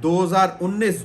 2019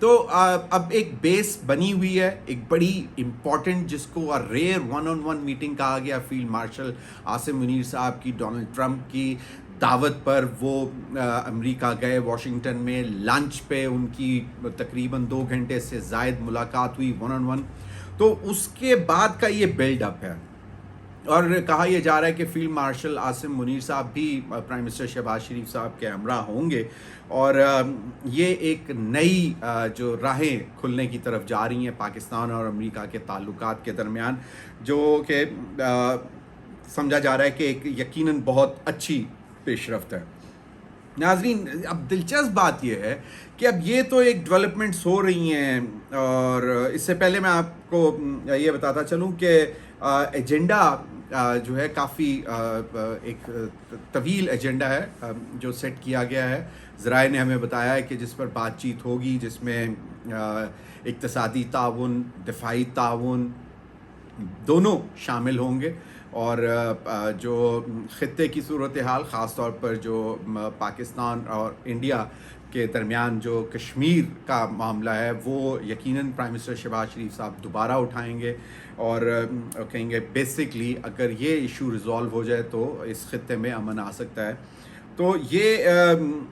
تو اب ایک بیس بنی ہوئی ہے، ایک بڑی امپورٹنٹ جس کو ریئر 1-on-1 میٹنگ کہا گیا فیلڈ مارشل عاصم منیر صاحب کی ڈونلڈ ٹرمپ کی دعوت پر. وہ امریکہ گئے، واشنگٹن میں لنچ پہ ان کی تقریباً 2 گھنٹے سے زائد ملاقات ہوئی 1-on-1. تو اس کے بعد کا یہ بلڈ اپ ہے، اور کہا یہ جا رہا ہے کہ فیلڈ مارشل عاصم منیر صاحب بھی پرائم منسٹر شہباز شریف صاحب کے ہمراہ ہوں گے، اور یہ ایک نئی جو راہیں کھلنے کی طرف جا رہی ہیں پاکستان اور امریکہ کے تعلقات کے درمیان، جو کہ سمجھا جا رہا ہے کہ ایک یقیناً بہت اچھی پیش رفت ہے. ناظرین، اب دلچسپ بات یہ ہے کہ اب یہ تو ایک ڈیولپمنٹس ہو رہی ہیں، اور اس سے پہلے میں آپ کو یہ بتاتا چلوں کہ ایجنڈا جو ہے کافی ایک طویل ایجنڈا ہے جو سیٹ کیا گیا ہے. ذرائع نے ہمیں بتایا ہے کہ جس پر بات چیت ہوگی، جس میں اقتصادی تعاون، دفاعی تعاون دونوں شامل ہوں گے، اور جو خطے کی صورتحال خاص طور پر جو پاکستان اور انڈیا کے درمیان جو کشمیر کا معاملہ ہے، وہ یقیناً پرائم منسٹر شہباز شریف صاحب دوبارہ اٹھائیں گے، اور کہیں گے بیسکلی اگر یہ ایشو ریزالو ہو جائے تو اس خطے میں امن آ سکتا ہے. تو یہ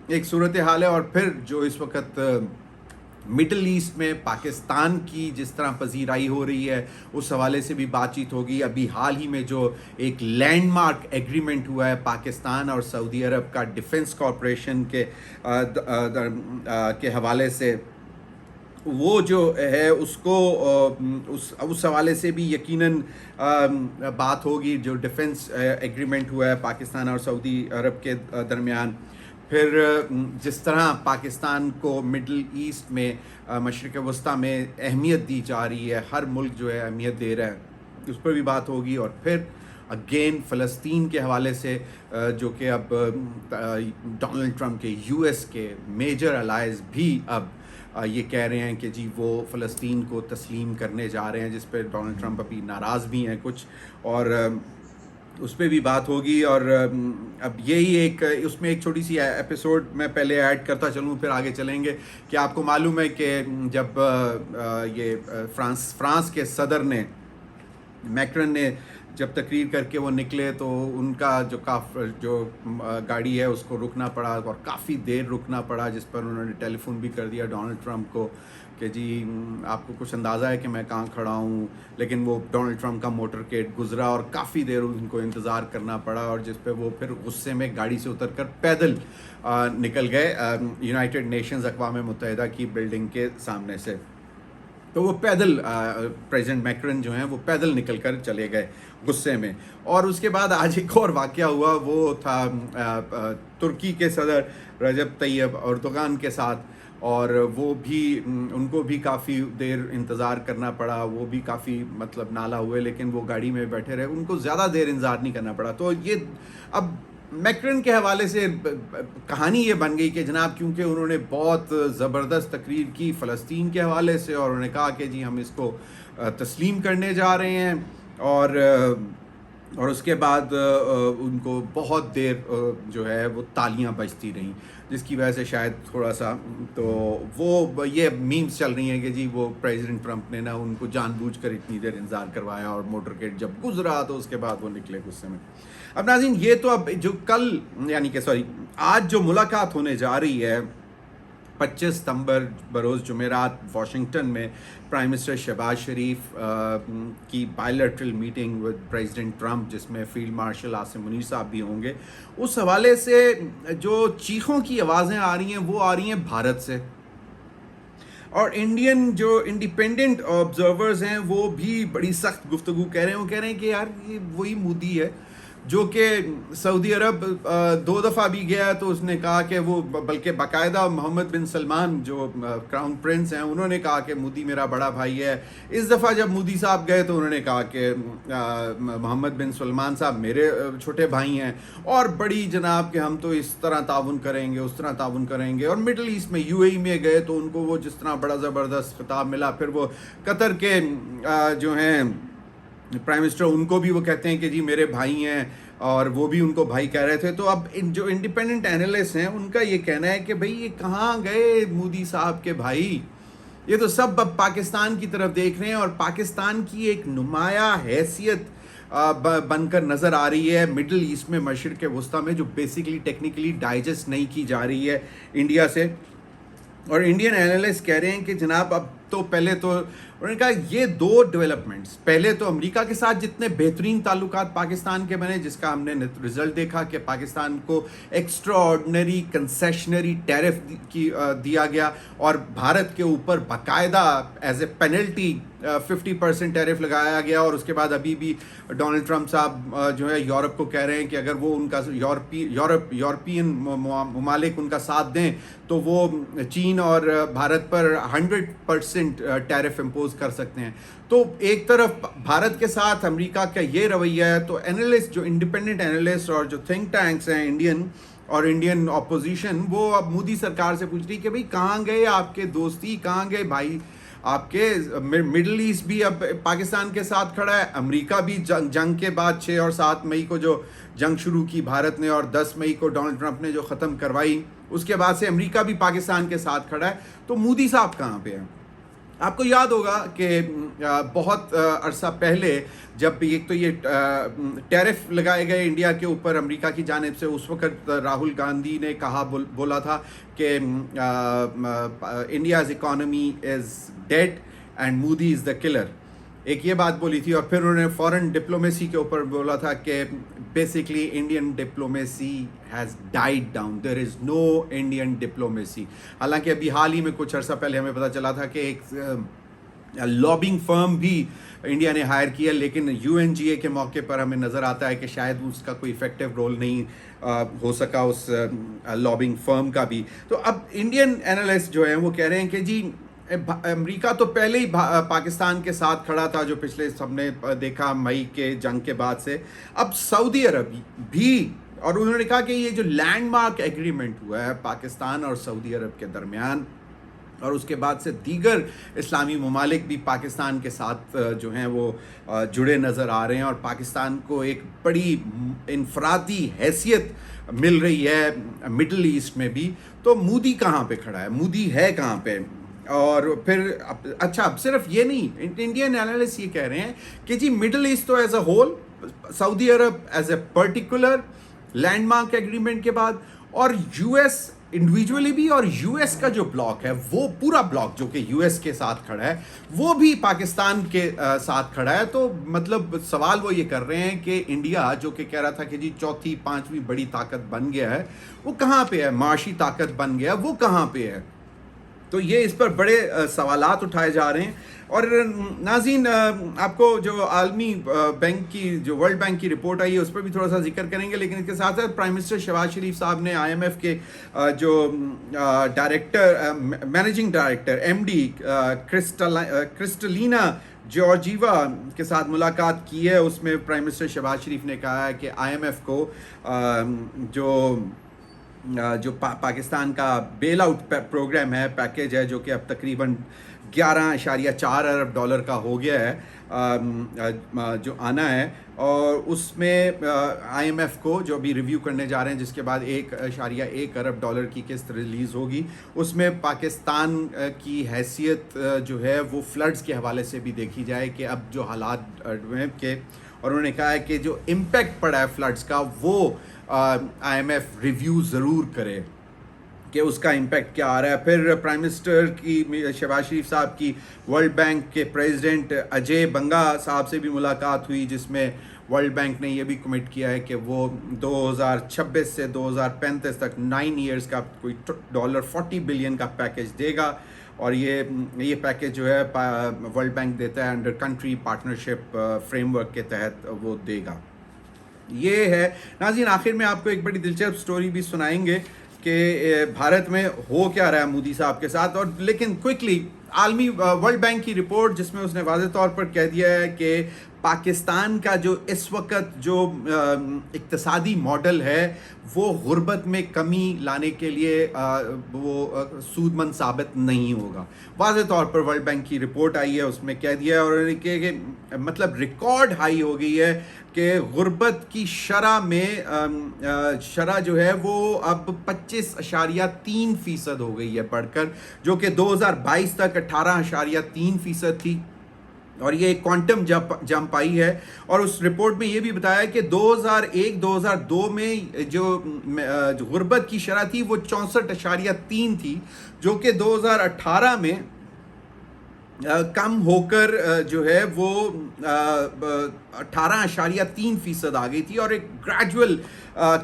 ایک صورتحال ہے. اور پھر جو اس وقت مڈل ایسٹ میں پاکستان کی جس طرح پذیرائی ہو رہی ہے، اس حوالے سے بھی بات چیت ہوگی. ابھی حال ہی میں جو ایک لینڈ مارک ایگریمنٹ ہوا ہے پاکستان اور سعودی عرب کا ڈیفنس کارپوریشن کے حوالے سے، وہ جو ہے اس کو اس حوالے سے بھی یقیناً بات ہوگی. جو ڈیفنس ایگریمنٹ ہوا ہے پاکستان اور سعودی عرب کے درمیان، پھر جس طرح پاکستان کو مڈل ایسٹ میں مشرق وسطیٰ میں اہمیت دی جا رہی ہے، ہر ملک جو ہے اہمیت دے رہا ہے، اس پر بھی بات ہوگی. اور پھر اگین فلسطین کے حوالے سے جو کہ اب ڈونلڈ ٹرمپ کے یو ایس کے میجر الائز بھی اب یہ کہہ رہے ہیں کہ جی وہ فلسطین کو تسلیم کرنے جا رہے ہیں، جس پہ ڈونلڈ ٹرمپ ابھی ناراض بھی ہیں کچھ، اور اس پہ بھی بات ہوگی. اور اب یہی ایک اس میں ایک چھوٹی سی ایپیسوڈ میں پہلے ایڈ کرتا چلوں، پھر آگے چلیں گے. کہ آپ کو معلوم ہے کہ جب یہ فرانس کے صدر نے، میکرن نے جب تقریر کر کے وہ نکلے، تو ان کا جو گاڑی ہے اس کو رکنا پڑا، اور کافی دیر رکنا پڑا، جس پر انہوں نے ٹیلی فون بھی کر دیا ڈونلڈ ٹرمپ کو کہ جی آپ کو کچھ اندازہ ہے کہ میں کہاں کھڑا ہوں. لیکن وہ ڈونلڈ ٹرمپ کا موٹر کیٹ گزرا اور کافی دیر ان کو انتظار کرنا پڑا، اور جس پہ وہ پھر غصے میں گاڑی سے اتر کر پیدل نکل گئے یونائٹڈ نیشنز اقوام متحدہ کی بلڈنگ کے سامنے سے. تو وہ پیدل پریزیڈنٹ میکرن جو ہیں وہ پیدل نکل کر چلے گئے غصے میں. اور اس کے بعد آج ایک اور واقعہ ہوا، وہ تھا ترکی کے صدر رجب طیب اردوغان کے ساتھ، اور وہ بھی ان کو بھی کافی دیر انتظار کرنا پڑا. وہ بھی کافی نالا ہوئے، لیکن وہ گاڑی میں بیٹھے رہے، ان کو زیادہ دیر انتظار نہیں کرنا پڑا. تو یہ اب میکرن کے حوالے سے کہانی یہ بن گئی کہ جناب کیونکہ انہوں نے بہت زبردست تقریر کی فلسطین کے حوالے سے، اور انہوں نے کہا کہ جی ہم اس کو تسلیم کرنے جا رہے ہیں، اور اس کے بعد ان کو بہت دیر جو ہے وہ تالیاں بجتی رہیں، جس کی وجہ سے شاید تھوڑا سا تو وہ یہ میمز چل رہی ہیں کہ جی وہ پریزیڈنٹ ٹرمپ نے نا ان کو جان بوجھ کر اتنی دیر انتظار کروایا، اور موٹر کیٹ جب گزرا تو اس کے بعد وہ نکلے غصے میں. اب ناظرین، یہ تو اب جو آج جو ملاقات ہونے جا رہی ہے 25 ستمبر بروز جمعرات واشنگٹن میں، پرائم منسٹر شہباز شریف کی bilateral meeting with president Trump, جس میں فیلڈ مارشل عاصم منیر صاحب بھی ہوں گے. اس حوالے سے جو چیخوں کی آوازیں آ رہی ہیں وہ آ رہی ہیں بھارت سے، اور انڈین جو انڈیپینڈنٹ آبزرورز ہیں وہ بھی بڑی سخت گفتگو وہ کہہ رہے ہیں کہ یار یہ وہی مودی ہے جو کہ سعودی عرب 2 دفعہ بھی گیا، تو اس نے کہا کہ وہ بلکہ باقاعدہ محمد بن سلمان جو کراؤن پرنس ہیں انہوں نے کہا کہ مودی میرا بڑا بھائی ہے. اس دفعہ جب مودی صاحب گئے تو انہوں نے کہا کہ محمد بن سلمان صاحب میرے چھوٹے بھائی ہیں، اور بڑی جناب کہ ہم تو اس طرح تعاون کریں گے، اس طرح تعاون کریں گے. اور مڈل ایسٹ میں UAE میں گئے تو ان کو وہ جس طرح بڑا زبردست خطاب ملا. پھر وہ قطر کے جو ہیں پرائم منسٹر، ان کو بھی وہ کہتے ہیں کہ جی میرے بھائی ہیں، اور وہ بھی ان کو بھائی کہہ رہے تھے. تو اب جو انڈیپینڈنٹ اینالسٹ ہیں ان کا یہ کہنا ہے کہ بھئی یہ کہاں گئے مودی صاحب کے بھائی، یہ تو سب اب پاکستان کی طرف دیکھ رہے ہیں اور پاکستان کی ایک نمایاں حیثیت بن کر نظر آ رہی ہے مڈل ایسٹ میں، مشرق وسطیٰ میں، جو بیسیکلی ٹیکنیکلی ڈائجسٹ نہیں کی جا رہی ہے انڈیا سے. اور انڈین اینالسٹ کہہ رہے ہیں کہ جناب اب تو پہلے تو انہوں نے کہا یہ دو ڈیولپمنٹس، پہلے تو امریکہ کے ساتھ جتنے بہترین تعلقات پاکستان کے بنے، جس کا ہم نے رزلٹ دیکھا کہ پاکستان کو ایکسٹرا آرڈنری کنسیشنری ٹیرف دیا گیا اور بھارت کے اوپر باقاعدہ ایز اے پینلٹی 50% ٹیرف لگایا گیا. اور اس کے بعد ابھی بھی ڈونلڈ ٹرمپ صاحب جو ہے یورپ کو کہہ رہے ہیں کہ اگر وہ ان کا یورپین ممالک ان کا ساتھ دیں تو وہ چین اور بھارت پر 100% ٹیرف امپوز کر سکتے ہیں. تو ایک طرف بھارت کے ساتھ امریکہ کا یہ رویہ ہے، تو اینالسٹ جو انڈیپینڈنٹ اینالسٹ اور جو تھنک ٹینکس ہیں انڈین اپوزیشن، وہ اب مودی سرکار سے پوچھ رہی کہ بھئی کہاں گئے آپ کے دوستی، کہاں گئے بھائی آپ کے؟ مڈل ایسٹ بھی اب پاکستان کے ساتھ کھڑا ہے، امریکہ بھی جنگ کے بعد 6 اور 7 مئی کو جو جنگ شروع کی بھارت نے اور 10 مئی کو ڈونلڈ ٹرمپ نے جو ختم کروائی، اس کے بعد سے امریکہ بھی پاکستان کے ساتھ کھڑا ہے. تو مودی صاحب کہاں پہ ہیں؟ آپ کو یاد ہوگا کہ بہت عرصہ پہلے جب ایک تو یہ ٹیرف لگائے گئے انڈیا کے اوپر امریکہ کی جانب سے، اس وقت راہل گاندھی نے بولا تھا کہ India's economy is dead and Modi is the killer. ایک یہ بات بولی تھی. اور پھر انہوں نے فورن ڈپلومیسی کے اوپر بولا تھا کہ basically Indian diplomacy has died down, there is no Indian diplomacy. حالانکہ ابھی حال ہی میں کچھ عرصہ پہلے ہمیں پتہ چلا تھا کہ ایک لابنگ فرم بھی انڈیا نے ہائر کیا، لیکن UNGA کے موقع پر ہمیں نظر آتا ہے کہ شاید اس کا کوئی افیکٹو رول نہیں ہو سکا اس لابنگ فرم کا بھی. تو اب انڈین اینالسٹ جو ہیں وہ کہہ رہے ہیں کہ جی امریکہ تو پہلے ہی پاکستان کے ساتھ کھڑا تھا، جو پچھلے سب نے دیکھا مئی کے جنگ کے بعد سے. اب سعودی عرب بھی، اور انہوں نے کہا کہ یہ جو لینڈ مارک ایگریمنٹ ہوا ہے پاکستان اور سعودی عرب کے درمیان، اور اس کے بعد سے دیگر اسلامی ممالک بھی پاکستان کے ساتھ جو ہیں وہ جڑے نظر آ رہے ہیں، اور پاکستان کو ایک بڑی انفرادی حیثیت مل رہی ہے مڈل ایسٹ میں بھی. تو مودی کہاں پہ کھڑا ہے؟ مودی ہے کہاں پہ؟ اور پھر اچھا اب صرف یہ نہیں، انڈین اینالسٹ یہ کہہ رہے ہیں کہ جی مڈل ایسٹ تو as a whole, Saudi Arab as a particular landmark agreement کے بعد، اور US انڈیویجولی بھی، اور US کا جو بلاک ہے وہ پورا بلاک جو کہ US کے ساتھ کھڑا ہے وہ بھی پاکستان کے ساتھ کھڑا ہے. تو مطلب سوال وہ یہ کر رہے ہیں کہ انڈیا جو کہ کہہ رہا تھا کہ جی چوتھی 5ویں بڑی طاقت بن گیا ہے، وہ کہاں پہ ہے؟ معاشی طاقت بن گیا، وہ کہاں پہ ہے؟ تو یہ اس پر بڑے سوالات اٹھائے جا رہے ہیں. اور ناظرین آپ کو جو عالمی بینک کی جو ورلڈ بینک کی رپورٹ آئی ہے اس پر بھی تھوڑا سا ذکر کریں گے، لیکن اس کے ساتھ ساتھ پرائم منسٹر شہباز شریف صاحب نے IMF کے جو managing director MD Kristalina Georgieva کے ساتھ ملاقات کی ہے. اس میں پرائم منسٹر شہباز شریف نے کہا ہے کہ IMF کو جو پاکستان کا بیل آؤٹ پروگرام ہے، پیکیج ہے، جو کہ اب تقریباً 11.4 ارب ڈالر کا ہو گیا ہے جو آنا ہے، اور اس میں IMF کو جو بھی ریویو کرنے جا رہے ہیں، جس کے بعد 1.1 ارب ڈالر کی قسط ریلیز ہوگی. اس میں پاکستان کی حیثیت جو ہے وہ فلڈز کے حوالے سے بھی دیکھی جائے کہ اب جو حالات کے، اور انہوں نے کہا ہے کہ جو امپیکٹ پڑا ہے فلڈز کا وہ IMF ریویو ضرور کرے کہ اس کا امپیکٹ کیا آ رہا ہے. پھر پرائم منسٹر کی شہباز شریف صاحب کی ورلڈ بینک کے پریزیڈنٹ اجے بنگا صاحب سے بھی ملاقات ہوئی، جس میں ورلڈ بینک نے یہ بھی کمٹ کیا ہے کہ وہ 2026 سے 2035 تک 9 ایئرز کا کوئی $40 بلین کا پیکیج دے گا. اور یہ پیکیج جو ہے ورلڈ بینک دیتا ہے under country partnership frame work کے تحت وہ دے گا. یہ ہے ناظرین. آخر میں آپ کو ایک بڑی دلچسپ سٹوری بھی سنائیں گے کہ بھارت میں ہو کیا رہا ہے مودی صاحب کے ساتھ. اور لیکن کوئکلی عالمی ورلڈ بینک کی رپورٹ، جس میں اس نے واضح طور پر کہہ دیا ہے کہ پاکستان کا جو اس وقت جو اقتصادی ماڈل ہے وہ غربت میں کمی لانے کے لیے وہ سود مند ثابت نہیں ہوگا. واضح طور پر ورلڈ بینک کی رپورٹ آئی ہے, اس میں کہہ دیا ہے اور انہوں نے کہ مطلب ریکارڈ ہائی ہو گئی ہے کہ غربت کی شرح میں شرح جو ہے وہ اب 25.3% ہو گئی ہے بڑھ کر, جو کہ 2022 تک 18.3% تھی, اور یہ ایک کوانٹم جمپ آئی ہے. اور اس رپورٹ میں یہ بھی بتایا کہ 2001-2002 میں جو غربت کی شرح تھی وہ 64.3 تھی, جو کہ 2018 میں کم ہو کر جو ہے وہ 18.3% آ گئی تھی, اور ایک گریجول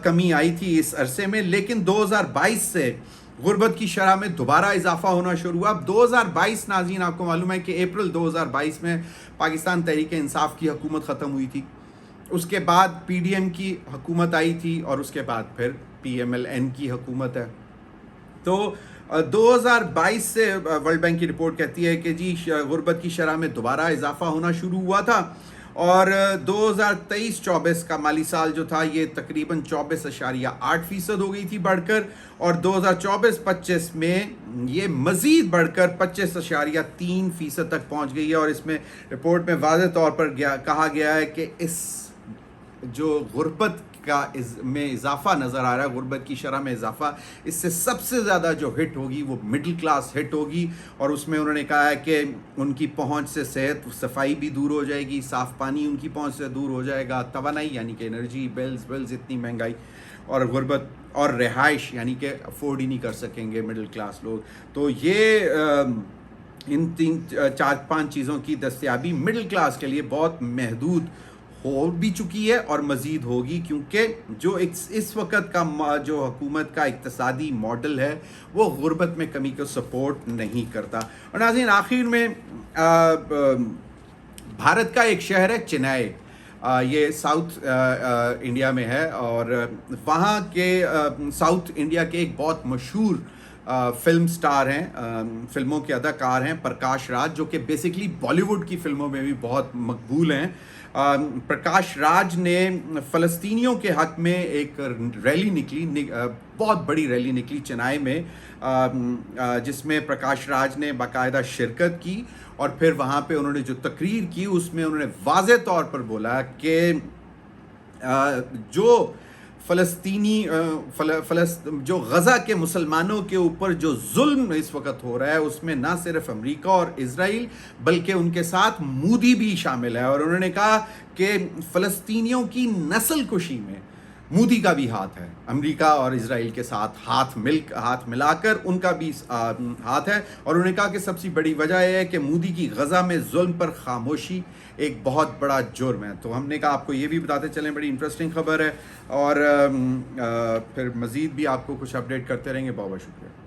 کمی آئی تھی اس عرصے میں. لیکن 2022 سے غربت کی شرح میں دوبارہ اضافہ ہونا شروع ہوا. اب 2022 ناظرین آپ کو معلوم ہے کہ اپریل 2022 میں پاکستان تحریک انصاف کی حکومت ختم ہوئی تھی, اس کے بعد پی ڈی ایم کی حکومت آئی تھی, اور اس کے بعد پھر پی ایم ایل این کی حکومت ہے. تو 2022 سے ورلڈ بینک کی رپورٹ کہتی ہے کہ جی غربت کی شرح میں دوبارہ اضافہ ہونا شروع ہوا تھا, اور 2023-24 کا مالی سال جو تھا یہ تقریباً 24.8% ہو گئی تھی بڑھ کر, اور 2024-25 میں یہ مزید بڑھ کر 25.3% تک پہنچ گئی ہے. اور اس میں رپورٹ میں واضح طور پر کہا گیا ہے کہ اس جو غربت کا میں اضافہ نظر آ رہا ہے, غربت کی شرح میں اضافہ, اس سے سب سے زیادہ جو ہٹ ہوگی وہ مڈل کلاس ہٹ ہوگی. اور اس میں انہوں نے کہا ہے کہ ان کی پہنچ سے صحت صفائی بھی دور ہو جائے گی, صاف پانی ان کی پہنچ سے دور ہو جائے گا, توانائی یعنی کہ انرجی بلز اتنی مہنگائی, اور غربت اور رہائش یعنی کہ افورڈ ہی نہیں کر سکیں گے مڈل کلاس لوگ. تو یہ ان 4-5 چیزوں کی دستیابی مڈل کلاس کے لیے بہت محدود ہو بھی چکی ہے اور مزید ہوگی, کیونکہ جو اس وقت کا جو حکومت کا اقتصادی ماڈل ہے وہ غربت میں کمی کو سپورٹ نہیں کرتا. اور ناظرین آخر میں بھارت کا ایک شہر ہے چنئی, یہ ساؤتھ انڈیا میں ہے, اور وہاں کے ساؤتھ انڈیا کے ایک بہت مشہور فلم سٹار ہیں, فلموں کے اداکار ہیں پرکاش راج, جو کہ بیسیکلی بالی ووڈ کی فلموں میں بھی بہت مقبول ہیں. پرکاش راج نے فلسطینیوں کے حق میں ایک ریلی نکلی, بہت بڑی ریلی نکلی چنئی میں, جس میں پرکاش راج نے باقاعدہ شرکت کی, اور پھر وہاں پہ انہوں نے جو تقریر کی اس میں انہوں نے واضح طور پر بولا کہ جو فلسطینی جو غزہ کے مسلمانوں کے اوپر جو ظلم اس وقت ہو رہا ہے اس میں نہ صرف امریکہ اور اسرائیل بلکہ ان کے ساتھ مودی بھی شامل ہے. اور انہوں نے کہا کہ فلسطینیوں کی نسل کشی میں مودی کا بھی ہاتھ ہے, امریکہ اور اسرائیل کے ساتھ ہاتھ ملا کر ان کا بھی ہاتھ ہے. اور انہوں نے کہا کہ سب سے بڑی وجہ یہ ہے کہ مودی کی غزہ میں ظلم پر خاموشی ایک بہت بڑا جرم ہے. تو ہم نے کہا آپ کو یہ بھی بتاتے چلیں, بڑی انٹرسٹنگ خبر ہے, اور پھر مزید بھی آپ کو کچھ اپڈیٹ کرتے رہیں گے. بہت بہت شکریہ.